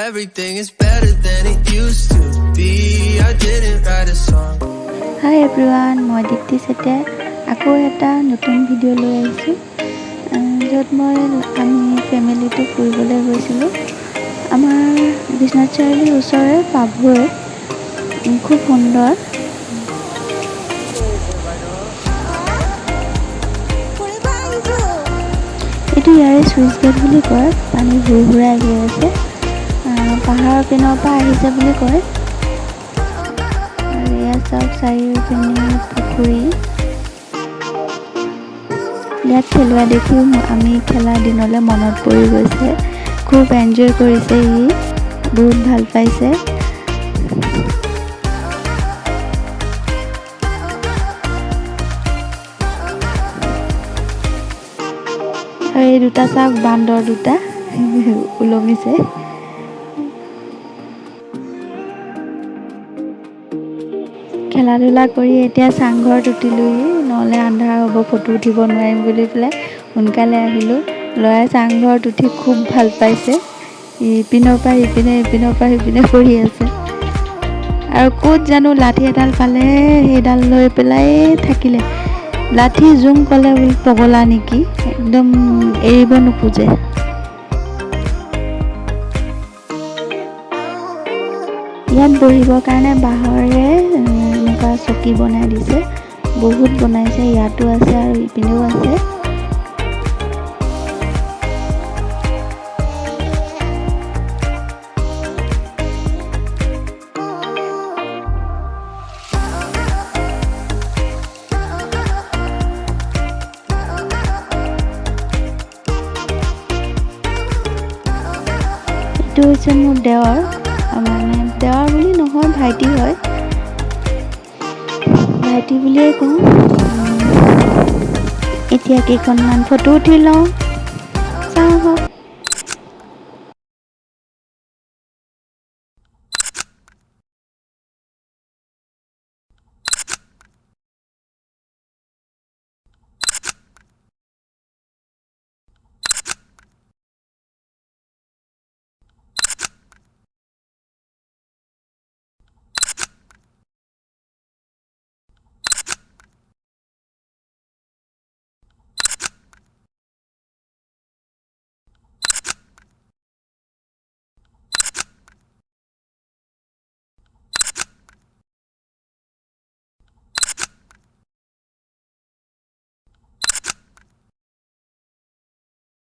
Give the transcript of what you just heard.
everything is better than it used to be. I didn't write a song. Hi everyone, মই দীপ্তি চেতিয়া আকৌ এটা নতুন video' লৈ আহিছোঁ য'ত আমি ফেমিলিটো ফুৰিবলৈ গৈছিলোঁ আমাৰ বিশ্বনাথ চাৰিআলিৰ ওচৰৰে পাভৈ খুব সুন্দৰ এইটো ইয়াৰে চুইচ গেট বুলি কয় পানী ঘূৰাই গৈ আছে পাহাৰৰ পিনৰ পৰা আহিছে বুলি কয় আৰু ইয়াত চাওক চাৰিওপিনে পুখুৰী ইয়াত খেলোৱা দেখি আমি খেলা দিনলৈ মনত পৰি গৈছে খুব এনজয় কৰিছে ই বহুত ভাল পাইছে আৰু এই দুটা চাওক বান্দৰ দুটা ওলমিছে খেলা ধূলা কৰি এতিয়া চাংঘৰত উঠিলোহি নহ'লে আন্ধাৰ হ'ব ফটো উঠিব নোৱাৰিম বুলি পেলাই সোনকালে আহিলোঁ ল'ৰাই চাংঘৰত উঠি খুব ভাল পাইছে ইপিনৰ পৰা সিপিনে কৰি আছে আৰু ক'ত জানো লাঠি এডাল পালে সেইডাল লৈ পেলাই থাকিলে লাঠি জোং ক'লে বুলি পগলা নেকি একদম এৰিব নোখোজে ইয়াত বহিবৰ কাৰণে বাঁহৰে এনেকুৱা চকী বনাই দিছে বহুত বনাইছে ইয়াতো আছে আৰু ইপিনেও আছে এইটো হৈছে মোৰ দেৱৰ মানে দেৱৰ বুলি নহয় ভাইটি হয় ভাইটি বুলিয়ে কওঁ এতিয়া কেইখনমান ফটো উঠি লওঁ